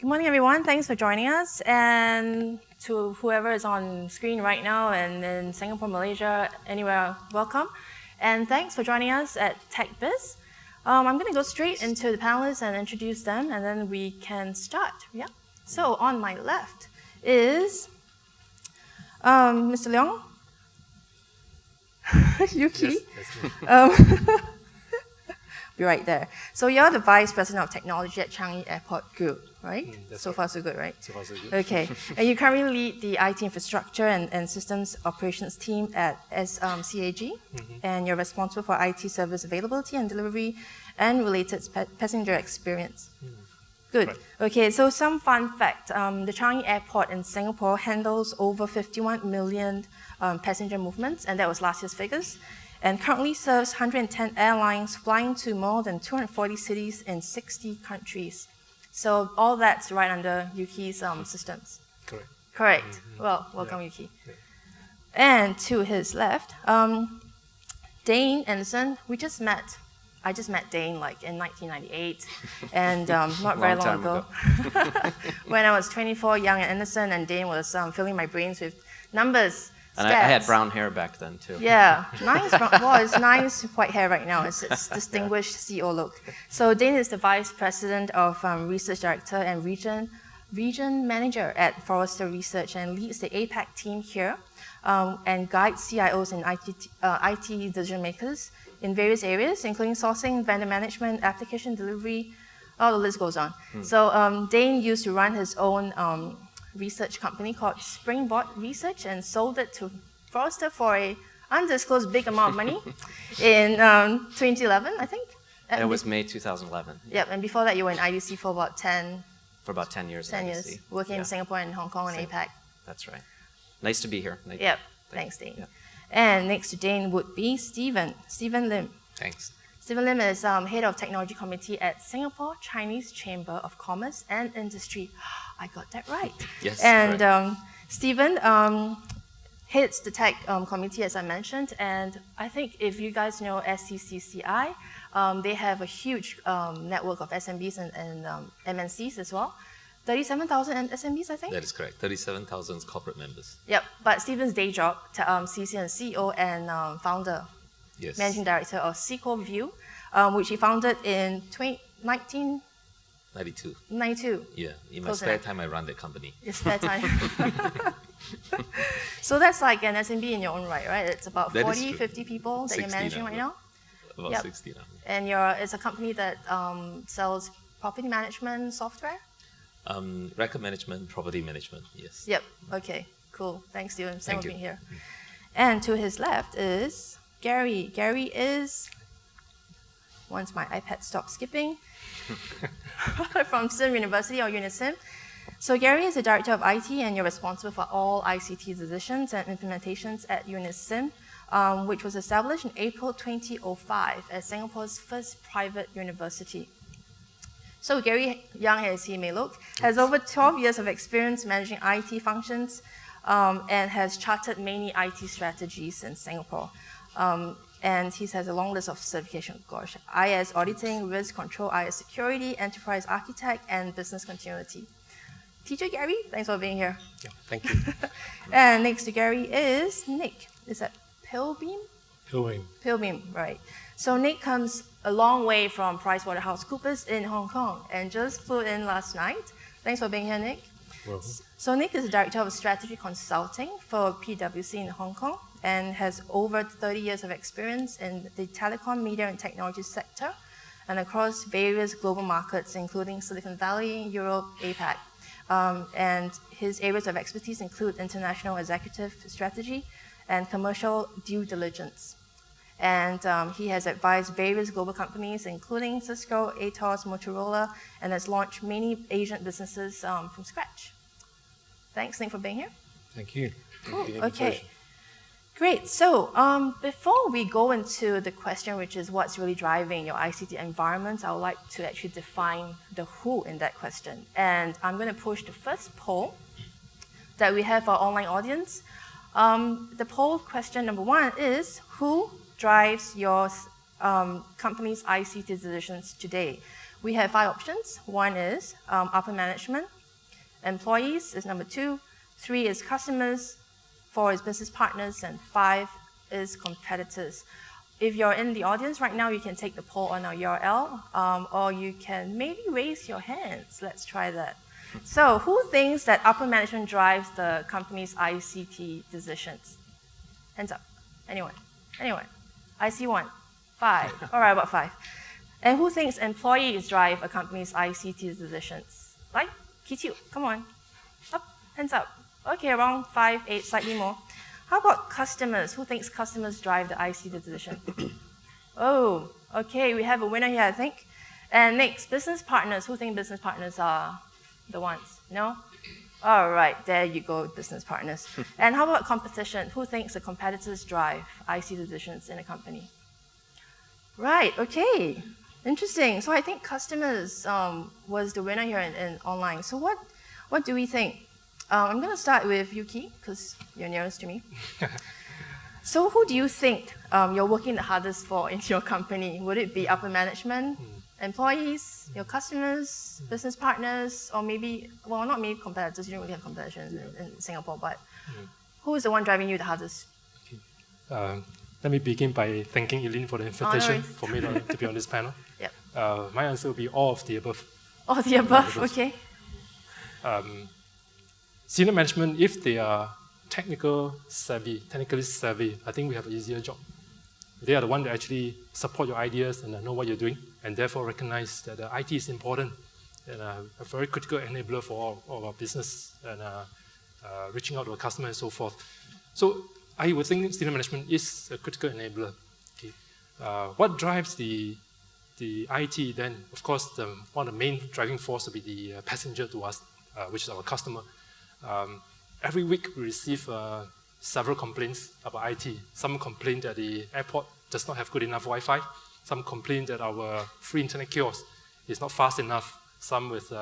Good morning, everyone. Thanks for joining us. And to whoever is on screen right now and in Singapore, Malaysia, anywhere, welcome. And thanks for joining us at TechBizz. I'm going to go straight into the panelists and introduce them, and then we can start. Yeah. So on my left is Mr. Leong, Yuki. Yes, Be right there. So you're the Vice President of Technology at Changi Airport Group, right? So right. far, so good, right? So far, so good. Okay. And you currently lead the IT infrastructure and systems operations team at CAG, and you're responsible for IT service availability and delivery and related passenger experience. Good. Right. Okay, so some fun fact. The Changi Airport in Singapore handles over 51 million passenger movements, and that was last year's figures, and currently serves 110 airlines flying to more than 240 cities in 60 countries. So all that's right under Yuki's systems. Correct. Correct. Well, welcome, Yuki. Yeah. And to his left, Dane Anderson. I just met Dane like in 1998, and not very long ago. When I was 24, young and innocent, and Dane was filling my brains with numbers. And I had brown hair back then, too. Yeah, nice. Well, it's nice white hair right now. It's distinguished CEO look. So Dane is the Vice President of Research Director and Region Manager at Forrester Research and leads the APAC team here and guides CIOs and IT decision makers in various areas, including sourcing, vendor management, application delivery, all the list goes on. So Dane used to run his own research company called Springboard Research and sold it to Forrester for a undisclosed big amount of money in 2011, I think. It was May 2011. Yep, and before that you were in IDC for about 10 years. 10 years, working in Singapore and Hong Kong and APAC. That's right. Nice to be here. Yep, thanks, Dane. Yep. And next to Dane would be Stephen Lim. Thanks. Stephen Lim is Head of Technology Committee at Singapore Chinese Chamber of Commerce and Industry. I got that right. Yes. And Stephen heads the Tech Committee, as I mentioned. And I think if you guys know SCCCI, they have a huge network of SMBs and MNCs as well. 37,000 SMBs, I think? That is correct. 37,000 corporate members. Yep. But Stephen's day job, CC and CEO and founder, Yes. Managing Director of Sequel View, which he founded in 92. 1992. Yeah. In my Close spare enough. time, I run that company. It's spare time. So that's like an SMB in your own right? It's about That is 40, true. 50 people that you're 60 managing now, right yeah. now. About Yep. 60 now. And it's a company that sells property management software? Record management, property management, yes. Yep. Okay, cool. Thanks, Stephen. Thanks Thank for you. being here. And to his left is Gary. Gary is, once my iPad stops skipping, from SIM University or UniSIM. So Gary is the Director of IT and you're responsible for all ICT decisions and implementations at UniSIM, which was established in April 2005 as Singapore's first private university. So Gary, young as he may look, has over 12 years of experience managing IT functions and has charted many IT strategies in Singapore. And he has a long list of certification, gosh, IS auditing, risk control, IS security, enterprise architect, and business continuity. Teacher Gary, thanks for being here. Yeah, thank you. And next to Gary is Nick. Is that Pilbeam? Going. Pilbeam, right. So Nick comes a long way from PricewaterhouseCoopers in Hong Kong and just flew in last night. Thanks for being here, Nick. Well, So Nick is the Director of Strategy Consulting for PwC in Hong Kong and has over 30 years of experience in the telecom, media, and technology sector and across various global markets, including Silicon Valley, Europe, APAC. And his areas of expertise include international executive strategy and commercial due diligence. And he has advised various global companies, including Cisco, Atos, Motorola, and has launched many Asian businesses from scratch. Thanks, Nick, for being here. thank you. Cool. Thank you. Okay. Great. So before we go into the question, which is what's really driving your ICT environment, I would like to actually define the who in that question. And I'm going to push the first poll that we have for our online audience. The poll question number 1 is, who drives your company's ICT decisions today? We have 5 options. 1 is upper management. Employees is number 2. 3 is customers. 4 is business partners. And 5 is competitors. If you're in the audience right now, you can take the poll on our URL, or you can maybe raise your hands. Let's try that. So who thinks that upper management drives the company's ICT decisions? Hands up. Anyone? Anyone? I see 1. 5. All right, about 5. And who thinks employees drive a company's ICT decisions? Like, Kichu, come on. Up, hands up. Okay, around 5, 8, slightly more. How about customers? Who thinks customers drive the ICT decision? Oh, okay, we have a winner here, I think. And next, business partners. Who think business partners are the ones? No? All right, there you go, business partners. And how about competition? Who thinks the competitors drive ICT decisions in a company? Right, okay. Interesting. So I think customers was the winner here in online. So what do we think? I'm going to start with Yuki, because you're nearest to me. So who do you think you're working the hardest for in your company? Would it be upper management, employees, your customers, business partners, or maybe, well, not maybe competitors, you don't really have competition in Singapore, but who is the one driving you the hardest? Okay. Let me begin by thanking Eileen for the invitation for me to be on this panel. Yep. My answer will be all of the above. All of the above, okay. Senior management, if they are technically savvy, I think we have an easier job. They are the ones that actually support your ideas and know what you're doing, and therefore recognize that IT is important and a very critical enabler for all our business and reaching out to our customers and so forth. So I would think senior management is a critical enabler. Okay. What drives the IT then? Of course, one of the main driving force will be the passenger to us, which is our customer. Every week we receive several complaints about IT. Some complain that the airport does not have good enough Wi-Fi. Some complain that our free internet kiosk is not fast enough. Some with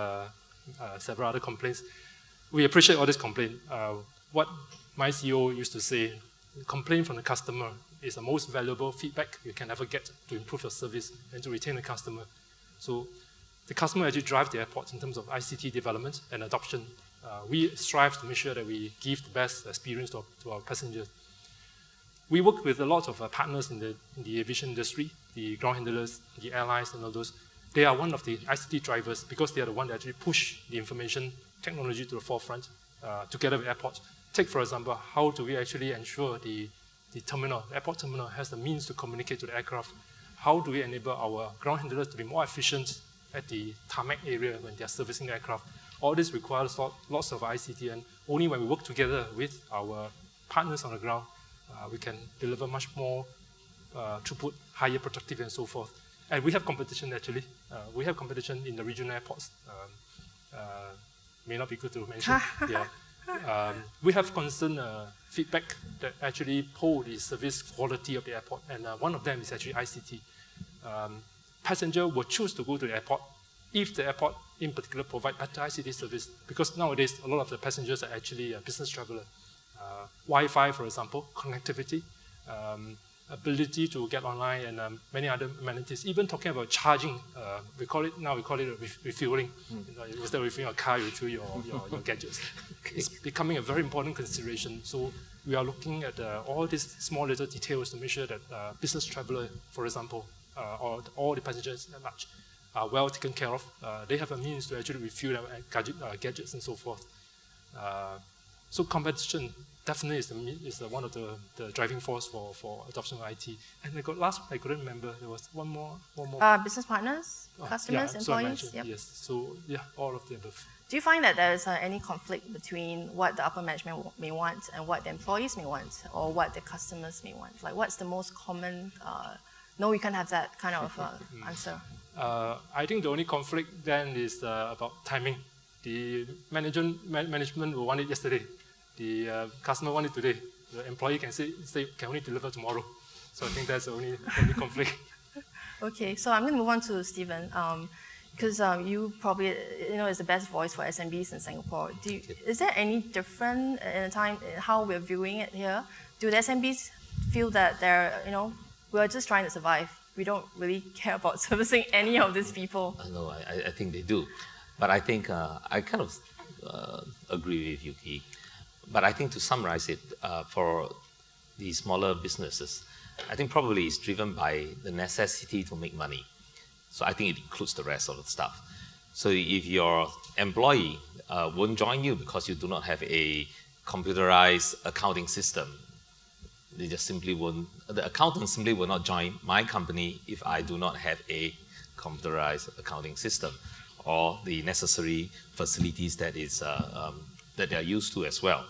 several other complaints. We appreciate all this complaint. What my CEO used to say, complaint from the customer is the most valuable feedback you can ever get to improve your service and to retain the customer. So the customer actually drives the airport in terms of ICT development and adoption. We strive to make sure that we give the best experience to our passengers. We work with a lot of partners in the aviation industry, the ground handlers, the airlines, and all those. They are one of the ICT drivers because they are the one that actually push the information technology to the forefront together with airports. Take, for example, how do we actually ensure the airport terminal has the means to communicate to the aircraft? How do we enable our ground handlers to be more efficient at the tarmac area when they are servicing the aircraft? All this requires lots of ICT, and only when we work together with our partners on the ground, we can deliver much more throughput, higher productivity, and so forth. And we have competition, actually. We have competition in the regional airports. May not be good to mention. Yeah. We have constant feedback that actually pull the service quality of the airport, and one of them is actually ICT. Passenger will choose to go to the airport if the airport in particular provide better ICT service, because nowadays a lot of the passengers are actually a business traveler. Wi-Fi, for example, connectivity, ability to get online, and many other amenities. Even talking about charging, we call it refueling. Instead of refueling a car, you refuel your gadgets. It's becoming a very important consideration. So we are looking at all these small little details to make sure that business traveler, for example, or all the passengers at large, are well taken care of. They have a means to actually refuel their gadgets and so forth. So competition definitely is one of the driving force for adoption of IT. And last one I couldn't remember. There was one more. Business partners, customers, employees. Yep. Yes. So yeah, all of the above. Do you find that there is any conflict between what the upper management may want and what the employees may want, or what the customers may want? Like, what's the most common? No, we can't have that kind of answer. I think the only conflict then is about timing. The management will want it yesterday. The customer want it today. The employee can say can only deliver tomorrow. So I think that's the only conflict. Okay, so I'm going to move on to Stephen, because you probably is the best voice for SMBs in Singapore. Is there any different in the time how we're viewing it here? Do the SMBs feel that we're just trying to survive? we don't really care about servicing any of these people. No, I think they do. But I think I kind of agree with you, Ki. But I think to summarize it, for the smaller businesses, I think probably it's driven by the necessity to make money. So I think it includes the rest of the stuff. So if your employee won't join you because you do not have a computerized accounting system, they just simply won't, the accountant simply will not join my company if I do not have a computerized accounting system or the necessary facilities that they are used to as well.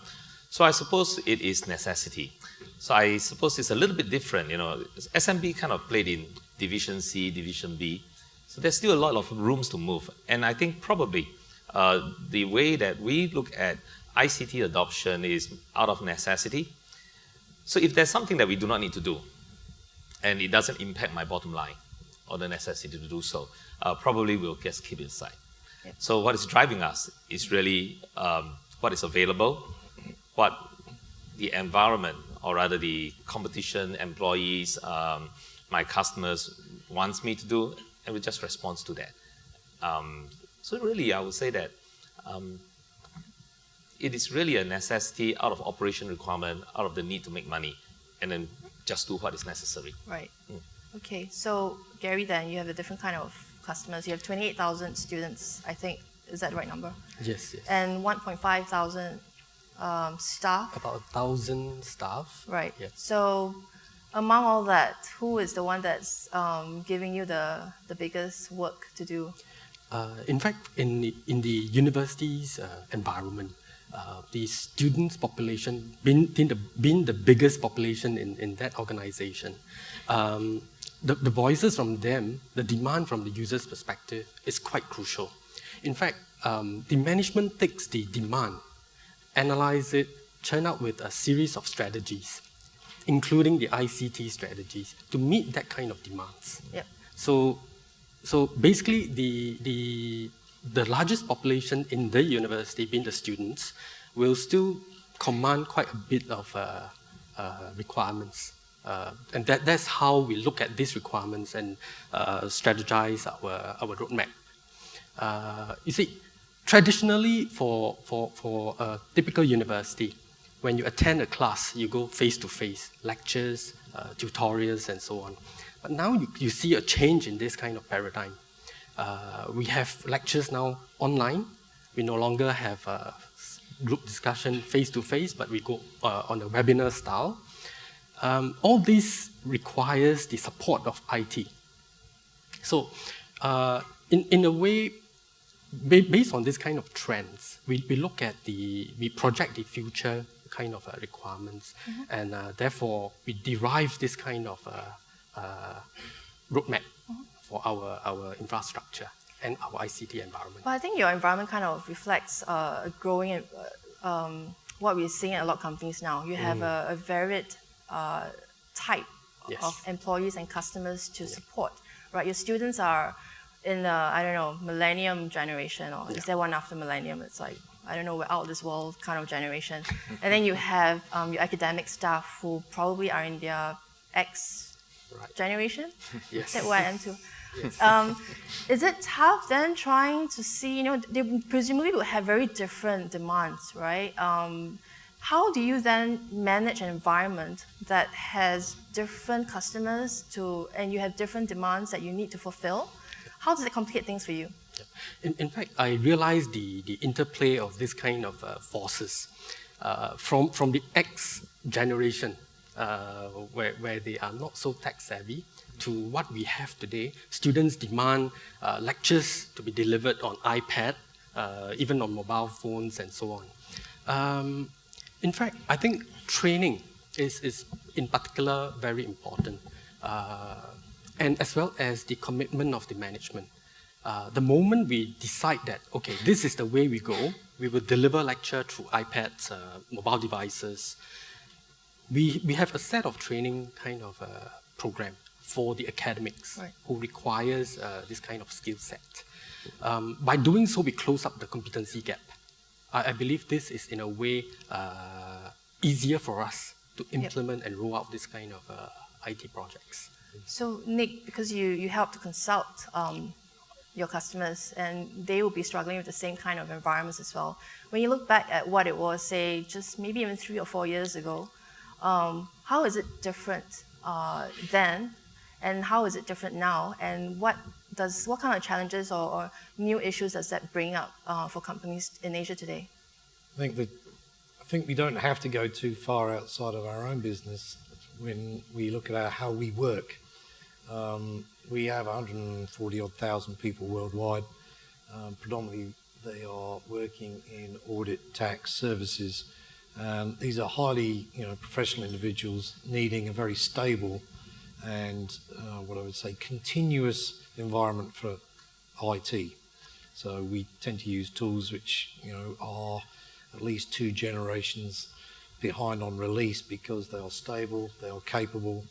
So I suppose it is necessity. So I suppose it's a little bit different. SMB kind of played in Division C, Division B. So there's still a lot of rooms to move. And I think probably the way that we look at ICT adoption is out of necessity. So if there's something that we do not need to do, and it doesn't impact my bottom line or the necessity to do so, probably we'll just keep it aside. Yep. So what is driving us is really what is available, what the environment, or rather the competition, employees, my customers wants me to do, and we just respond to that. So really, I would say that it is really a necessity out of operation requirement, out of the need to make money, and then just do what is necessary. Right. Okay, so Gary, then you have a different kind of customers. You have 28,000 students, I think. Is that the right number? Yes, yes. And 1,500 staff? About 1,000 staff. Right. Yes. So among all that, who is the one that's giving you the biggest work to do? In fact, in the university's environment, the students' population being the biggest population in that organization, the voices from them, the demand from the user's perspective is quite crucial. In fact, the management takes the demand, analyze it, churn out with a series of strategies, including the ICT strategies, to meet that kind of demands. Yep. So basically, the largest population in the university, being the students, will still command quite a bit of requirements. And that's how we look at these requirements and strategize our roadmap. You see, traditionally for a typical university, when you attend a class, you go face-to-face, lectures, tutorials, and so on. But now you see a change in this kind of paradigm. We have lectures now online. We no longer have group discussion face-to-face, but we go on a webinar style. All this requires the support of IT. So in a way, based on this kind of trends, we look at we project the future kind of requirements, and therefore we derive this kind of roadmap for our infrastructure and our ICT environment. But I think your environment kind of reflects a growing, what we're seeing at a lot of companies now. You have a varied type of employees and customers to support, right? Your students are in the, I don't know, millennium generation, or is there one after millennium? It's like, I don't know, we're out of this world kind of generation. And then you have your academic staff who probably are in their X generation. Yes. Is that where I am too? Is it tough then trying to see, they presumably would have very different demands, right? How do you then manage an environment that has different customers and you have different demands that you need to fulfill? How does it complicate things for you? In fact, I realized the interplay of this kind of forces from the X generation, where they are not so tech savvy, to what we have today. Students demand lectures to be delivered on iPad, even on mobile phones and so on. In fact, I think training is in particular very important, and as well as the commitment of the management. The moment we decide that, okay, this is the way we go, we will deliver lecture through iPads, mobile devices, we have a set of training kind of program for the academics who requires this kind of skill set. By doing so, we close up the competency gap. I believe this is, in a way, easier for us to implement and roll out this kind of IT projects. So Nick, because you help to consult your customers, and they will be struggling with the same kind of environments as well. When you look back at what it was, say, just maybe even 3 or 4 years ago, how is it different then, and how is it different now, and what kind of challenges or new issues does that bring up for companies in Asia today? I think we don't have to go too far outside of our own business when we look at how we work. We have 140,000 people worldwide. Predominantly, they are working in audit, tax, services. These are highly, professional individuals needing a very stable and what I would say continuous environment for IT. So we tend to use tools which, are at least 2 generations behind on release because they are stable, they are capable,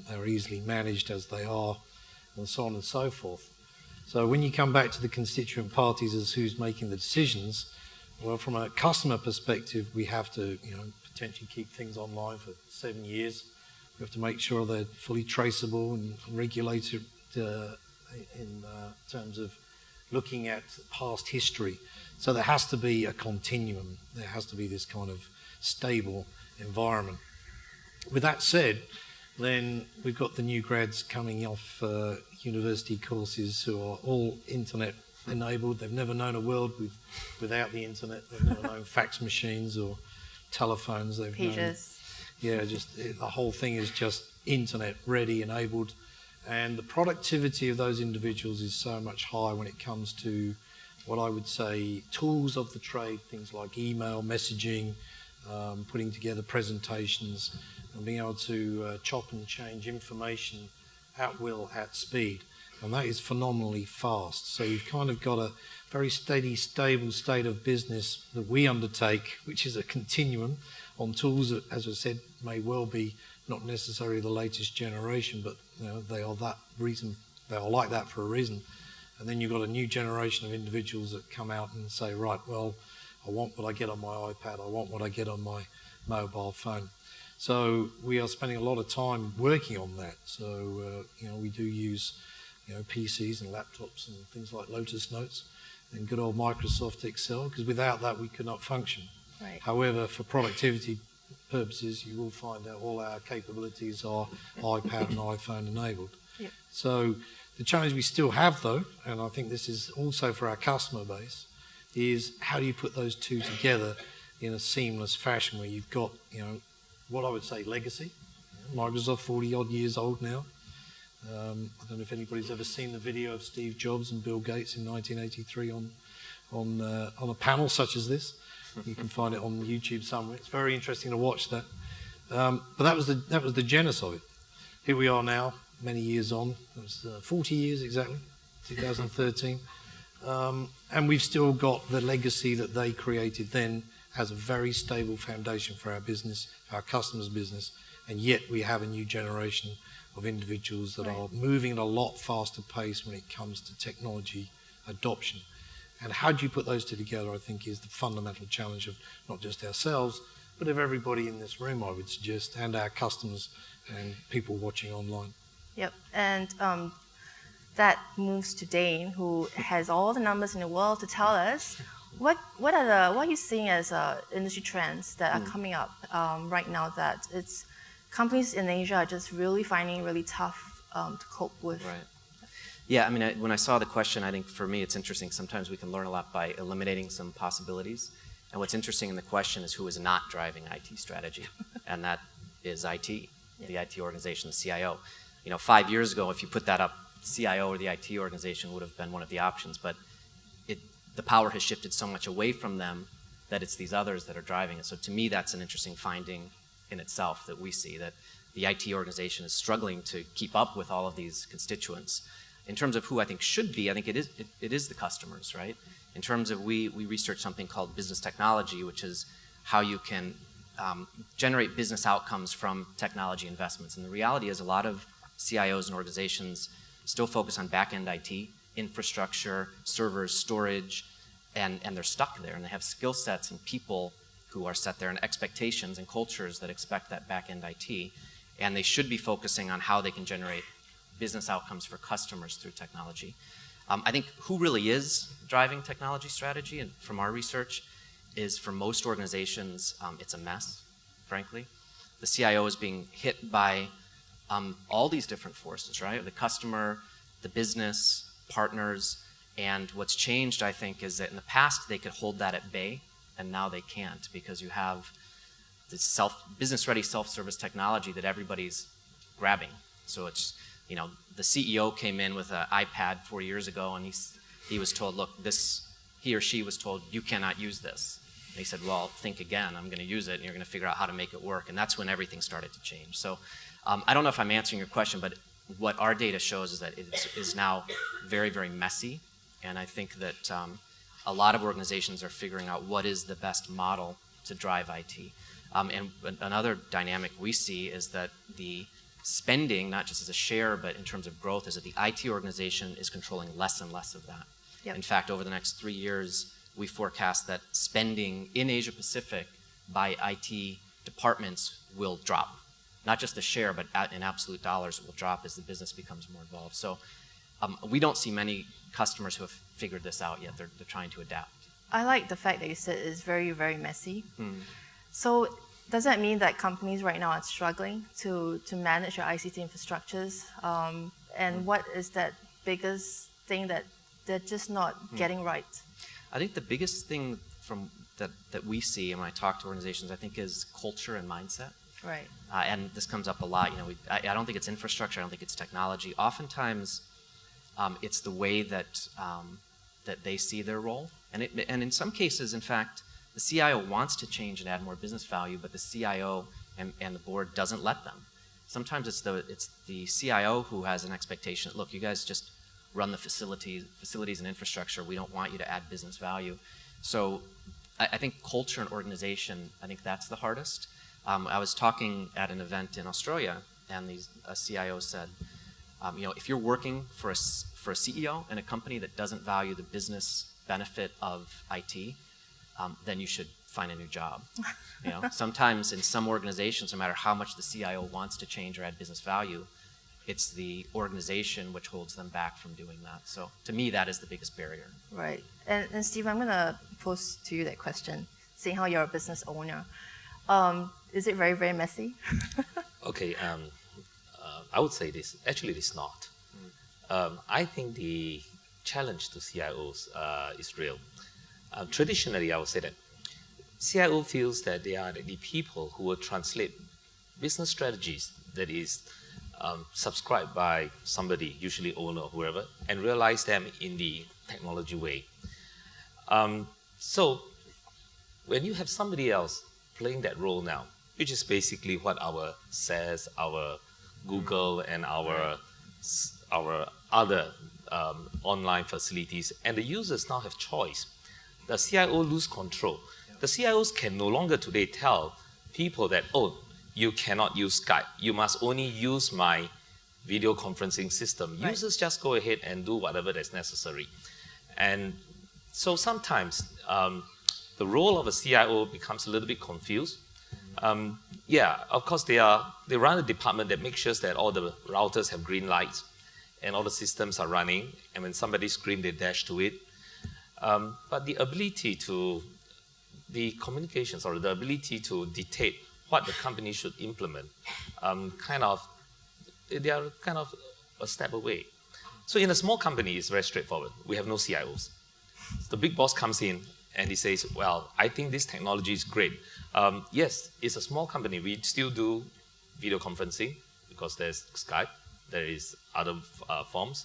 they're easily managed as they are, and so on and so forth. So when you come back to the constituent parties as who's making the decisions, well, from a customer perspective, we have to, potentially keep things online for 7 years. We have to make sure they're fully traceable and regulated in terms of looking at past history. So there has to be a continuum. There has to be this kind of stable environment. With that said, then we've got the new grads coming off university courses who are all internet enabled. They've never known a world without the internet. They've never known fax machines or telephones. They've Pages. The whole thing is just internet ready, enabled. And the productivity of those individuals is so much higher when it comes to what I would say tools of the trade, things like email, messaging, putting together presentations, and being able to chop and change information at will, at speed. And that is phenomenally fast. So you've kind of got a very steady, stable state of business that we undertake, which is a continuum on tools that, as I said, may well be not necessarily the latest generation, but they are like that for a reason. And then you've got a new generation of individuals that come out and say, right, well, I want what I get on my iPad, I want what I get on my mobile phone. So we are spending a lot of time working on that. So, we do use, PCs and laptops and things like Lotus Notes and good old Microsoft Excel, because without that we could not function. Right. However, for productivity purposes, you will find that all our capabilities are iPad and iPhone enabled. Yep. So the challenge we still have, though, and I think this is also for our customer base, is how do you put those two together in a seamless fashion where you've got, what I would say legacy. Microsoft 40-odd years old now. I don't know if anybody's ever seen the video of Steve Jobs and Bill Gates in 1983 on a panel such as this. You can find it on YouTube somewhere. It's very interesting to watch that. But that was the genesis of it. Here we are now, many years on. It was 40 years exactly, 2013. And we've still got the legacy that they created then as a very stable foundation for our business, our customers' business, and yet we have a new generation of individuals that are moving at a lot faster pace when it comes to technology adoption. And how do you put those two together, I think, is the fundamental challenge of not just ourselves, but of everybody in this room, I would suggest, and our customers and people watching online. Yep, and that moves to Dane, who has all the numbers in the world to tell us what are you seeing as industry trends that are coming up right now that it's companies in Asia are just really finding really tough to cope with. Right. Yeah, I mean, when I saw the question, I think for me it's interesting. Sometimes we can learn a lot by eliminating some possibilities. And what's interesting in the question is who is not driving IT strategy, and that is IT, the IT organization, the CIO. 5 years ago, if you put that up, CIO or the IT organization would have been one of the options, but the power has shifted so much away from them that it's these others that are driving it. So to me, that's an interesting finding in itself that we see, that the IT organization is struggling to keep up with all of these constituents. In terms of who I think should be, I think it is the customers, right? In terms of we research something called business technology, which is how you can generate business outcomes from technology investments. And the reality is a lot of CIOs and organizations still focus on back-end IT, infrastructure, servers, storage, and they're stuck there. And they have skill sets and people who are set there and expectations and cultures that expect that back-end IT. and they should be focusing on how they can generate business outcomes for customers through technology. I think who really is driving technology strategy, and from our research, is for most organizations, it's a mess, frankly. The CIO is being hit by all these different forces, right? The customer, the business, partners, and what's changed, I think, is that in the past they could hold that at bay, and now they can't, because you have this business-ready self-service technology that everybody's grabbing. So it's, you know, the CEO came in with an iPad 4 years ago, and he was told, look, he or she was told, you cannot use this. And he said, well, think again, I'm going to use it, and you're going to figure out how to make it work. And that's when everything started to change. So I don't know if I'm answering your question, but what our data shows is that it is now very, very messy. And I think that a lot of organizations are figuring out what is the best model to drive IT. And another dynamic we see is that the spending, not just as a share, but in terms of growth, is that the IT organization is controlling less and less of that. Yep. In fact, over the next 3 years, we forecast that spending in Asia Pacific by IT departments will drop. Not just the share, but in absolute dollars, it will drop as the business becomes more involved. So we don't see many customers who have figured this out yet. They're trying to adapt. I like the fact that you said it's very, very messy. So does that mean that companies right now are struggling to manage their ICT infrastructures? And what is that biggest thing that they're just not getting right? I think the biggest thing that we see, and when I talk to organizations, I think is culture and mindset. Right. And this comes up a lot. You know, I don't think it's infrastructure. I don't think it's technology. Oftentimes, it's the way that that they see their role, and in some cases, in fact, the CIO wants to change and add more business value, but the CIO and the board doesn't let them. Sometimes it's the CIO who has an expectation. Look, you guys just run the facilities and infrastructure. We don't want you to add business value. So I think culture and organization, I think that's the hardest. I was talking at an event in Australia, and a CIO said, you know, if you're working for a CEO in a company that doesn't value the business benefit of IT, then you should find a new job. You know, sometimes in some organizations, no matter how much the CIO wants to change or add business value, it's the organization which holds them back from doing that. So to me, that is the biggest barrier. Right. And Steve, I'm going to pose to you that question, seeing how you're a business owner. Is it very, very messy? Okay. I would say this. Actually, it's not. I think the challenge to CIOs is real. Traditionally, I would say that CIO feels that they are the people who will translate business strategies that is subscribed by somebody, usually owner or whoever, and realize them in the technology way. So when you have somebody else playing that role now, which is basically what our SaaS, our Google, and our other online facilities, and the users now have choice. The CIO lose control. The CIOs can no longer today tell people that, oh, you cannot use Skype. You must only use my video conferencing system. Right. Users just go ahead and do whatever that's necessary. And so sometimes the role of a CIO becomes a little bit confused. Yeah, of course they run a department that makes sure that all the routers have green lights and all the systems are running, and when somebody screams, they dash to it. But the ability to, the communications or the ability to dictate what the company should implement, they are kind of a step away. So in a small company, it's very straightforward. We have no CIOs. The big boss comes in and he says, well, I think this technology is great. Yes, it's a small company. We still do video conferencing because there's Skype, there is other forms.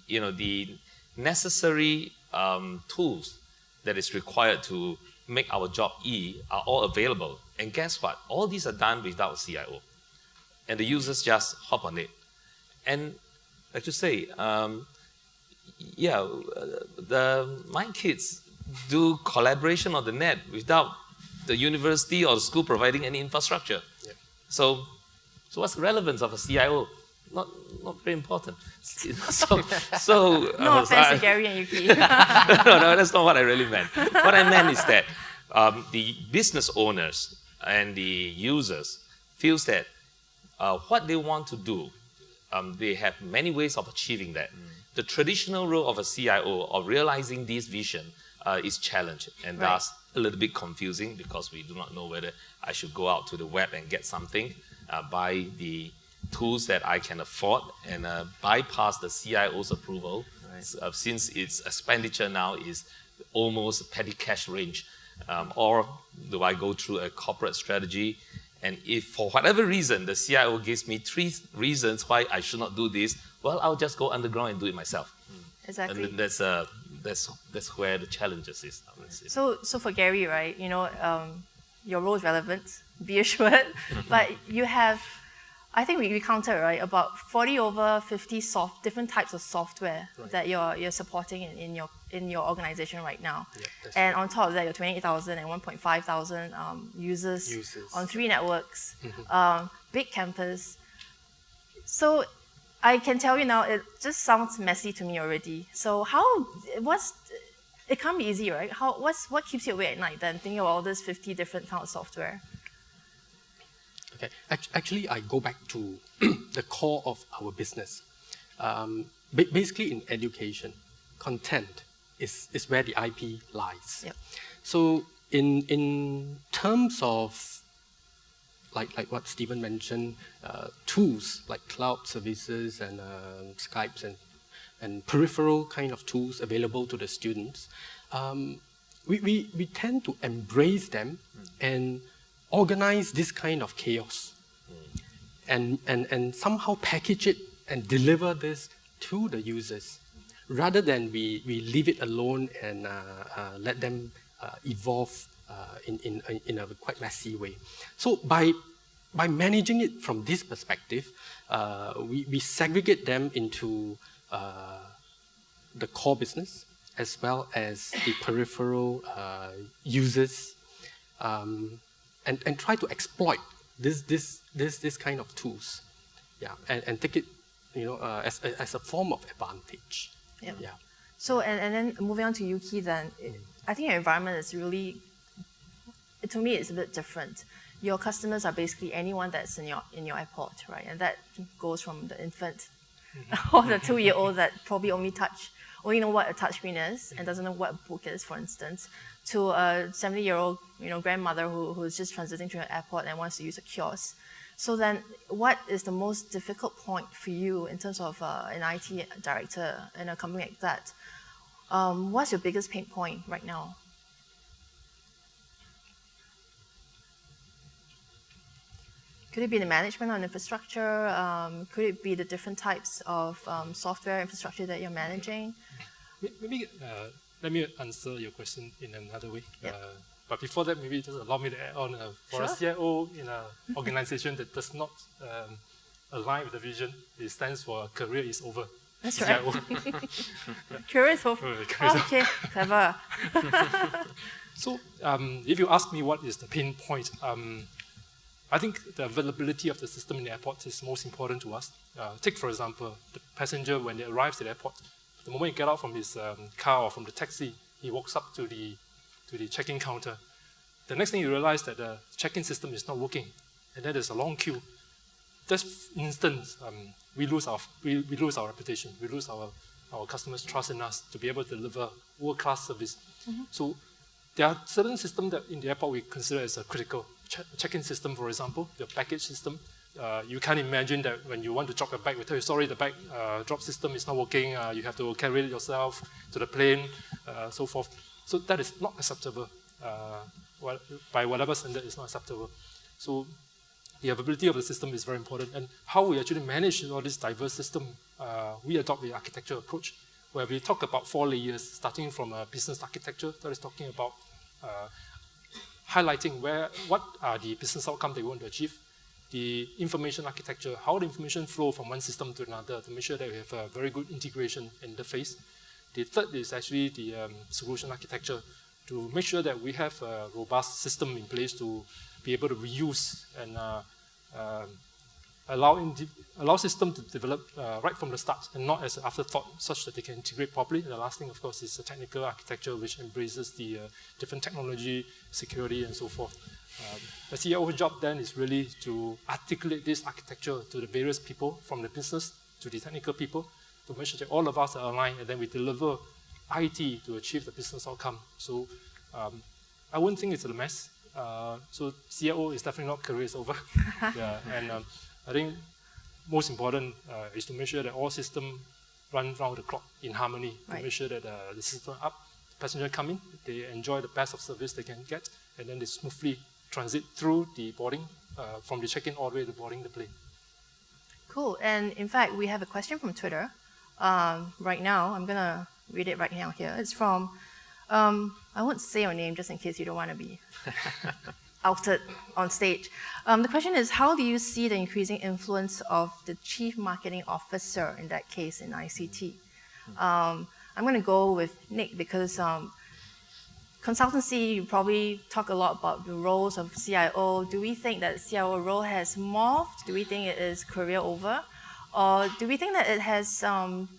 You know, the necessary tools that is required to make our job are all available. And guess what? All these are done without a CIO. And the users just hop on it. And like you say, my kids do collaboration on the net without the university or the school providing any infrastructure. Yeah. So what's the relevance of a CIO? Not very important. No offense to Gary and Yuki. No, that's not what I really meant. What I meant is that the business owners and the users feels that what they want to do, they have many ways of achieving that. The traditional role of a CIO of realizing this vision is challenged and thus a little bit confusing, because we do not know whether I should go out to the web and get something, buy the tools that I can afford, and bypass the CIO's approval, since its expenditure now is almost petty cash range. Or do I go through a corporate strategy? And if for whatever reason the CIO gives me 3 reasons why I should not do this, well, I'll just go underground and do it myself. Exactly. And that's where the challenges is. So for Gary, right, your role is relevant, be assured, but you have, I think we counted, right, about 40 over 50 different types of software that you're supporting in your organization right now. Yeah, and on top of that, you're 28,000 and 1,500 users on 3 networks, big campus. So I can tell you now, it just sounds messy to me already. So it can't be easy, right? What keeps you awake at night then, thinking of all this 50 different kind of software? Okay, actually, I go back to the core of our business. Basically, in education, content is where the IP lies. Yep. So, in terms of like what Stephen mentioned, tools like cloud services and Skypes and peripheral kind of tools available to the students, we tend to embrace them and organize this kind of chaos and somehow package it and deliver this to the users, rather than we leave it alone and let them evolve in a quite messy way. So by managing it from this perspective, we segregate them into the core business as well as the peripheral users, and try to exploit this kind of tools, and take it, as a form of advantage. Yep. Yeah. So and then moving on to Yuki, then I think your environment is really, to me, it's a bit different. Your customers are basically anyone that's in your airport, right? And that goes from the infant or the 2-year-old that probably only know what a touchscreen is and doesn't know what a book is, for instance, to a 70-year-old grandmother who's just transiting through an airport and wants to use a kiosk. So then, what is the most difficult point for you in terms of an IT director in a company like that? What's your biggest pain point right now? Could it be the management on infrastructure? Could it be the different types of software infrastructure that you're managing? Maybe let me answer your question in another way. Yep. But before that, maybe just allow me to add on. For a CIO in an organization that does not align with the vision, it stands for career is over. That's CIO. right. Career is over. Okay, clever. So if you ask me what is the pain point, I think the availability of the system in the airport is most important to us. Take, for example, the passenger when they arrive at the airport. The moment he gets out from his car or from the taxi, he walks up to the check-in counter. The next thing you realize that the check-in system is not working, and then there's a long queue. This instance, we lose our reputation. We lose our customers' trust in us to be able to deliver world-class service. So there are certain systems that in the airport we consider as a critical. Check-in system, for example, the baggage system. You can't imagine that when you want to drop your bag, we tell you, sorry, the bag drop system is not working. You have to carry it yourself to the plane, so forth. So that is not acceptable. By whatever standard, it's not acceptable. So the availability of the system is very important. And how we actually manage all this diverse system, we adopt the architecture approach, where we talk about 4 layers, starting from a business architecture that is talking about highlighting what are the business outcomes they want to achieve, the information architecture, how the information flow from one system to another to make sure that we have a very good integration interface. The third is actually the solution architecture, to make sure that we have a robust system in place to be able to reuse and allow system to develop right from the start and not as an afterthought, such that they can integrate properly. And the last thing, of course, is a technical architecture which embraces the different technology, security, and so forth. The CIO's job then is really to articulate this architecture to the various people, from the business to the technical people, to make sure that all of us are aligned, and then we deliver IT to achieve the business outcome. So I wouldn't think it's a mess. So CIO is definitely not career is over. Yeah, and I think most important is to make sure that all systems run round the clock in harmony, to make sure that the system up, passenger come in, they enjoy the best of service they can get, and then they smoothly transit through the boarding, from the check-in all the way to boarding the plane. Cool. And in fact, we have a question from Twitter right now. I'm going to read it right now here. It's from, I won't say your name just in case you don't want to be outed on stage. The question is, how do you see the increasing influence of the chief marketing officer in that case in ICT? I'm going to go with Nick because consultancy, you probably talk a lot about the roles of CIO. Do we think that CIO role has morphed? Do we think it is career over? Or do we think that it has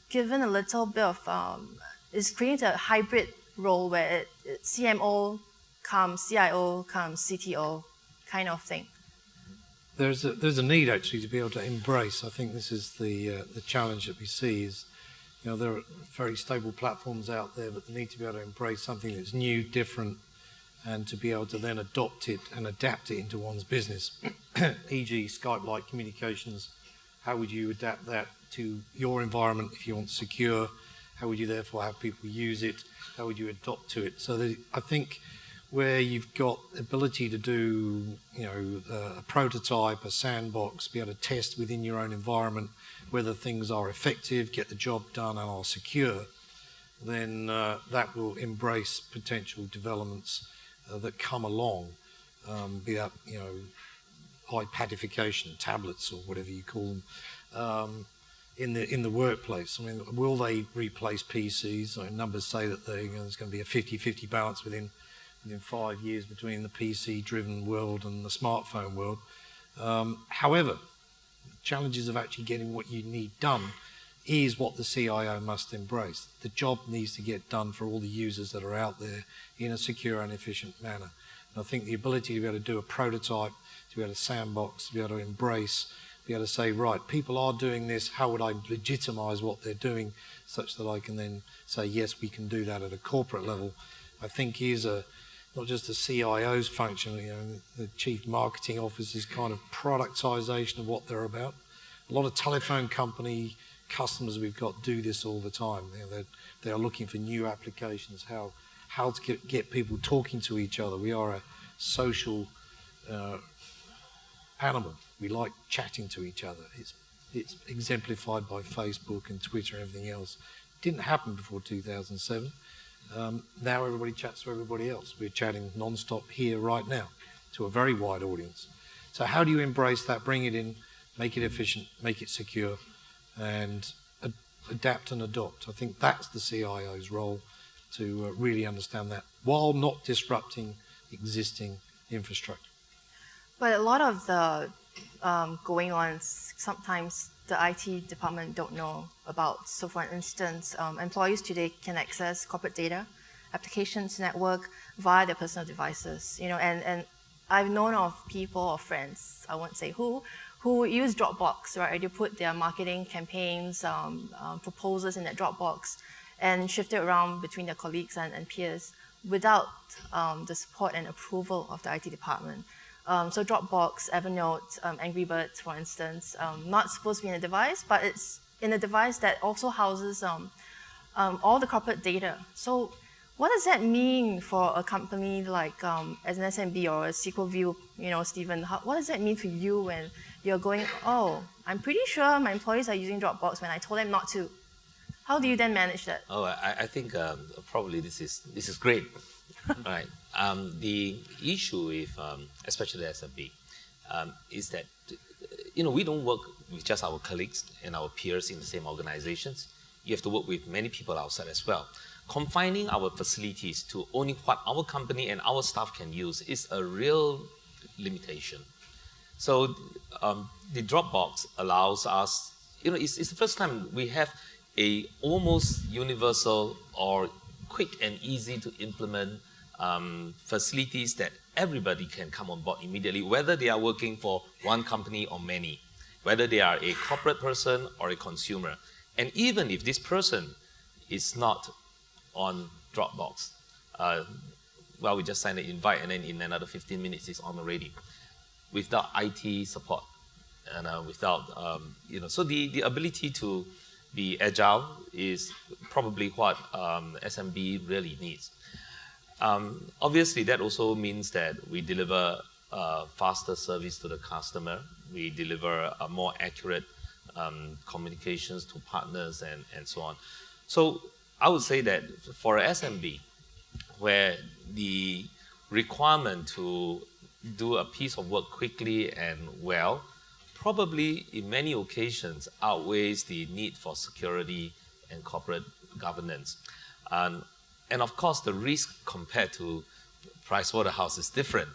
given a little bit of, is creating a hybrid role where it's CMO comes CIO comes CTO kind of thing? There's a need actually to be able to embrace. I think this is the challenge that we see is, you know, there are very stable platforms out there, but they need to be able to embrace something that's new, different, and to be able to then adopt it and adapt it into one's business. E.g. Skype-like communications, how would you adapt that to your environment if you want secure? How would you therefore have people use it? How would you adopt to it? So I think where you've got ability to do, you know, a prototype, a sandbox, be able to test within your own environment whether things are effective, get the job done, and are secure, then that will embrace potential developments that come along, be that, you know, iPadification, tablets, or whatever you call them, in the workplace. I mean, will they replace PCs? I mean, numbers say that there's going to be a 50-50 balance within 5 years between the PC-driven world and the smartphone world. However, challenges of actually getting what you need done is what the CIO must embrace. The job needs to get done for all the users that are out there in a secure and efficient manner. And I think the ability to be able to do a prototype, to be able to sandbox, to be able to embrace, be able to say, right, people are doing this, how would I legitimize what they're doing such that I can then say, yes, we can do that at a corporate level, I think is not just the CIO's function, you know, the chief marketing officer's kind of productization of what they're about. A lot of telephone company customers we've got do this all the time. You know, they are looking for new applications, how to get people talking to each other. We are a social animal. We like chatting to each other. It's exemplified by Facebook and Twitter and everything else. It didn't happen before 2007. Now everybody chats to everybody else. We're chatting non-stop here right now to a very wide audience. So how do you embrace that, bring it in, make it efficient, make it secure, and adapt and adopt? I think that's the CIO's role, to really understand that while not disrupting existing infrastructure. But a lot of the going on, sometimes the IT department don't know about. So for instance, employees today can access corporate data, applications, network via their personal devices. You know, and I've known of people or friends, I won't say who use Dropbox, right? They put their marketing campaigns, proposals in that Dropbox and shift it around between their colleagues and peers without the support and approval of the IT department. So Dropbox, Evernote, Angry Birds, for instance, not supposed to be in a device, but it's in a device that also houses all the corporate data. So what does that mean for a company like as an SMB or a SQL View, you know, Stephen, what does that mean for you when you're going, oh, I'm pretty sure my employees are using Dropbox when I told them not to? How do you then manage that? Oh, I think probably this is great. Right. The issue with, especially SMB, is that, you know, we don't work with just our colleagues and our peers in the same organizations. You have to work with many people outside as well. Confining our facilities to only what our company and our staff can use is a real limitation. So the Dropbox allows us, it's the first time we have a almost universal or quick and easy to implement facilities that everybody can come on board immediately, whether they are working for one company or many, whether they are a corporate person or a consumer. And even if this person is not on Dropbox, we just signed an invite and then in another 15 minutes it's on already, without IT support. And without, so the ability to be agile is probably what SMB really needs. Obviously, that also means that we deliver faster service to the customer. We deliver more accurate communications to partners and so on. So I would say that for an SMB, where the requirement to do a piece of work quickly and well, probably in many occasions outweighs the need for security and corporate governance. And of course, the risk compared to Pricewaterhouse is different.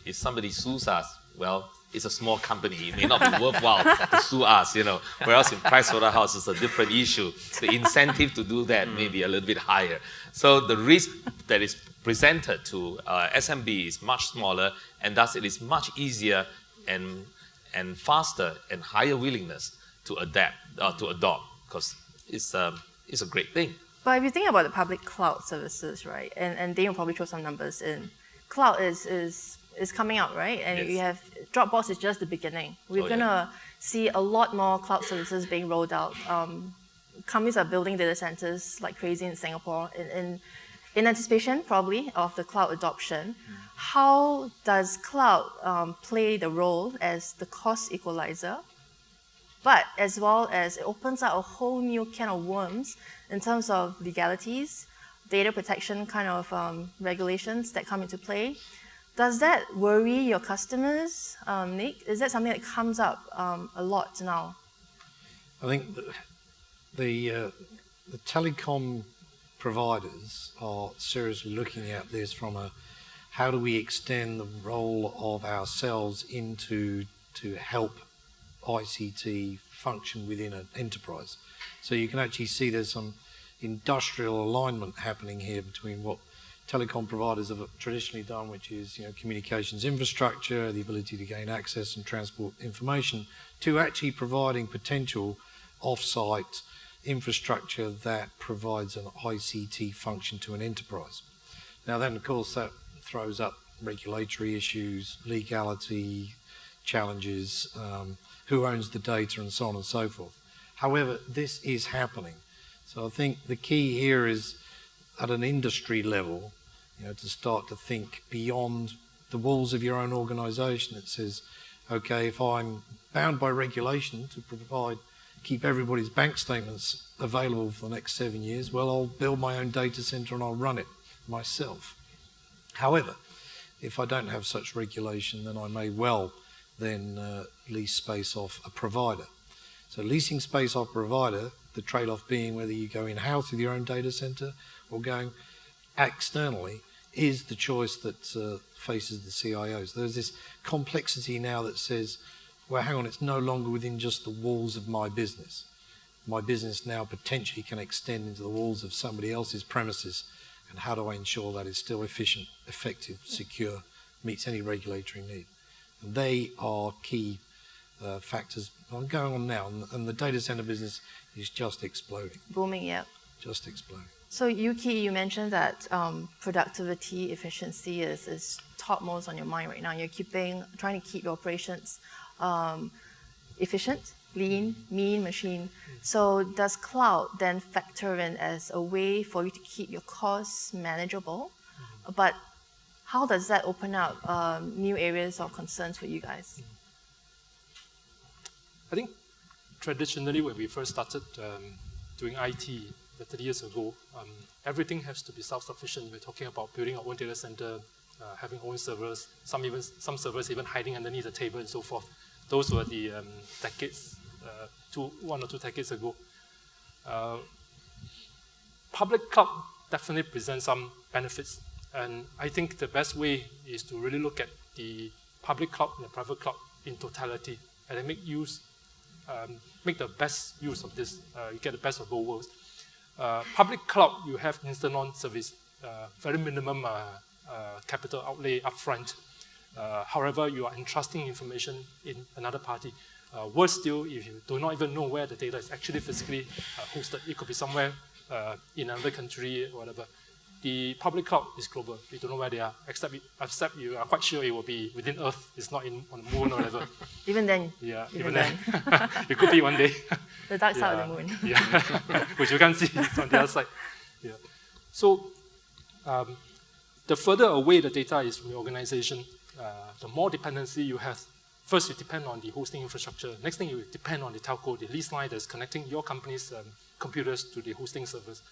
If somebody sues us, well, it's a small company. It may not be worthwhile to sue us, whereas in Pricewaterhouse, it's a different issue. The incentive to do that may be a little bit higher. So the risk that is presented to SMB is much smaller, and thus it is much easier and faster and higher willingness to adapt, to adopt, because it's a great thing. But if you think about the public cloud services, right, and Dane will probably throw some numbers in, cloud is coming out, right? And Yes. you have Dropbox is just the beginning. We're gonna see a lot more cloud services being rolled out. Companies are building data centers like crazy in Singapore in anticipation, probably, of the cloud adoption. How does cloud play the role as the cost equalizer, but as well as it opens up a whole new can of worms in terms of legalities, data protection kind of regulations that come into play? Does that worry your customers, Nick? Is that something that comes up a lot now? I think the telecom providers are seriously looking at this from a how do we extend the role of ourselves to help ICT function within an enterprise. So you can actually see there's some industrial alignment happening here between what telecom providers have traditionally done, which is communications infrastructure, the ability to gain access and transport information, to actually providing potential off-site infrastructure that provides an ICT function to an enterprise. Now then, of course, that throws up regulatory issues, legality challenges, who owns the data, and so on and so forth. However, this is happening. So I think the key here is at an industry level, to start to think beyond the walls of your own organization. It says, okay, if I'm bound by regulation to keep everybody's bank statements available for the next 7 years, well, I'll build my own data center and I'll run it myself. However, if I don't have such regulation, then I may well then lease space off a provider. So leasing space off a provider, the trade-off being whether you go in-house with your own data center or going externally, is the choice that faces the CIOs. There's this complexity now that says, well, hang on, it's no longer within just the walls of my business. My business now potentially can extend into the walls of somebody else's premises. And how do I ensure that it's still efficient, effective, secure, meets any regulatory need? And they are key factors going on now. And the data center business is just exploding. Booming, yeah. Just exploding. So Yuki, you mentioned that productivity, efficiency is topmost on your mind right now. You're trying to keep your operations efficient, lean, mean machine. So does cloud then factor in as a way for you to keep your costs manageable? But how does that open up new areas of concerns for you guys? I think traditionally when we first started doing IT 30 years ago, everything has to be self-sufficient. We're talking about building our own data center, having own servers, some servers even hiding underneath the table and so forth. Those were the decades, 1 or 2 decades ago. Public cloud definitely presents some benefits, and I think the best way is to really look at the public cloud and the private cloud in totality, and then make the best use of this. You get the best of both worlds. Public cloud, you have instant-on service, very minimum capital outlay upfront. However, you are entrusting information in another party. Worse still, if you do not even know where the data is actually physically hosted, it could be somewhere in another country or whatever. The public cloud is global. You don't know where they are, except you are quite sure it will be within Earth. It's not on the moon or whatever. Even then. Yeah, even then. It could be one day. The dark side of the moon. Yeah, which you can't see. It's on the other side. Yeah. So the further away the data is from your organization, the more dependency you have. First, you depend on the hosting infrastructure. Next thing, you depend on the telco, the lease line that's connecting your company's computers to the hosting servers.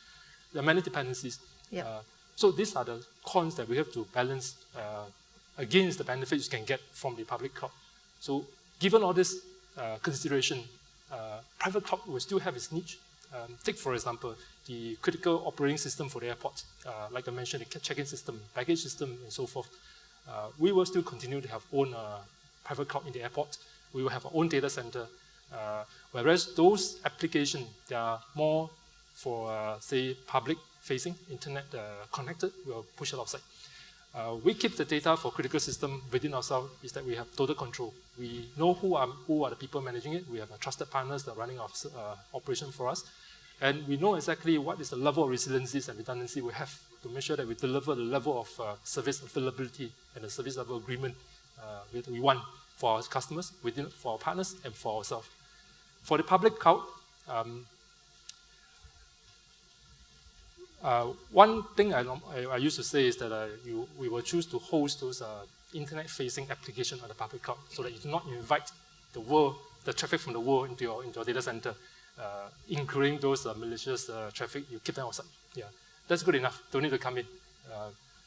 There are many dependencies. Yep. So these are the cons that we have to balance against the benefits you can get from the public cloud. So given all this consideration, private cloud will still have its niche. Take, for example, the critical operating system for the airport. Like I mentioned, the check-in system, baggage system, and so forth. We will still continue to have own private cloud in the airport. We will have our own data center. Whereas those applications, they are more for, say, public-facing, internet connected, we'll push it outside. We keep the data for critical system within ourselves, is that we have total control. We know who are the people managing it. We have trusted partners that are running our operation for us. And we know exactly what is the level of resiliencies and redundancy we have to make sure that we deliver the level of service availability and the service level agreement we want for our customers, for our partners, and for ourselves. For the public cloud, one thing I used to say is that we will choose to host those internet-facing applications on the public cloud so that you do not invite the traffic from the world into your data center, including those malicious traffic. You keep them outside. Yeah, that's good enough. Don't need to come in.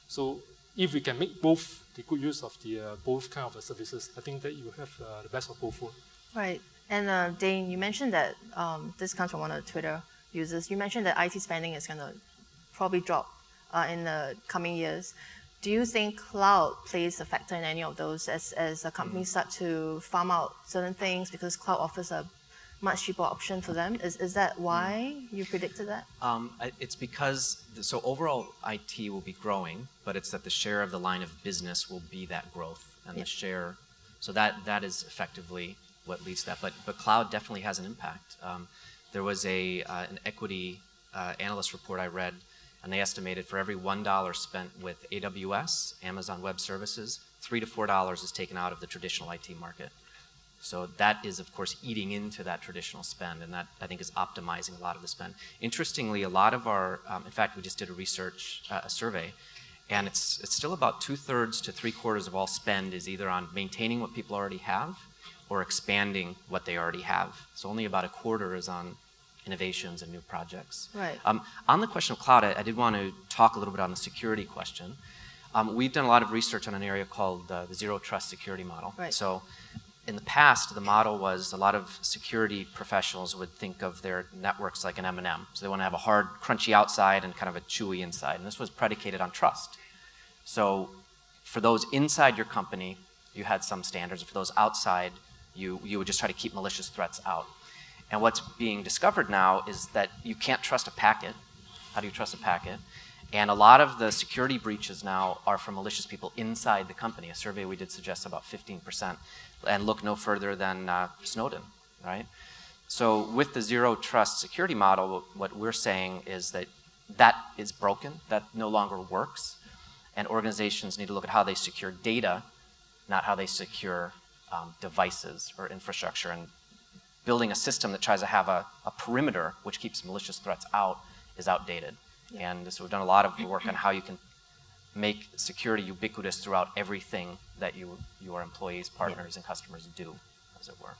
So if we can make both the good use of the both kind of services, I think that you have the best of both worlds. Right. And Dane, you mentioned that this comes from one of the Twitter users. You mentioned that IT spending is going to probably drop in the coming years. Do you think cloud plays a factor in any of those as companies start to farm out certain things because cloud offers a much cheaper option for them? Is that why you predicted that? It's because, so overall IT will be growing, but it's that the share of the line of business will be that growth. And the share, so that is effectively what leads to that. But cloud definitely has an impact. There was an equity analyst report I read, and they estimated for every $1 spent with AWS, Amazon Web Services, $3 to $4 is taken out of the traditional IT market. So that is, of course, eating into that traditional spend, and that, I think, is optimizing a lot of the spend. Interestingly, a lot of our, in fact, we just did a survey, and it's still about 2/3 to 3/4 of all spend is either on maintaining what people already have or expanding what they already have. So only about 1/4 is on innovations and new projects. Right. On the question of cloud, I did want to talk a little bit on the security question. We've done a lot of research on an area called the Zero Trust security model. Right. So in the past, the model was a lot of security professionals would think of their networks like an M&M. So they want to have a hard, crunchy outside and kind of a chewy inside. And this was predicated on trust. So for those inside your company, you had some standards. For those outside, you would just try to keep malicious threats out. And what's being discovered now is that you can't trust a packet. How do you trust a packet? And a lot of the security breaches now are from malicious people inside the company. A survey we did suggests about 15%. And look no further than Snowden, right? So with the Zero Trust security model, what we're saying is that that is broken, that no longer works. And organizations need to look at how they secure data, not how they secure devices or infrastructure. And building a system that tries to have a perimeter which keeps malicious threats out is outdated. And so we've done a lot of work on how you can make security ubiquitous throughout everything that your employees, partners, and customers do, as it were.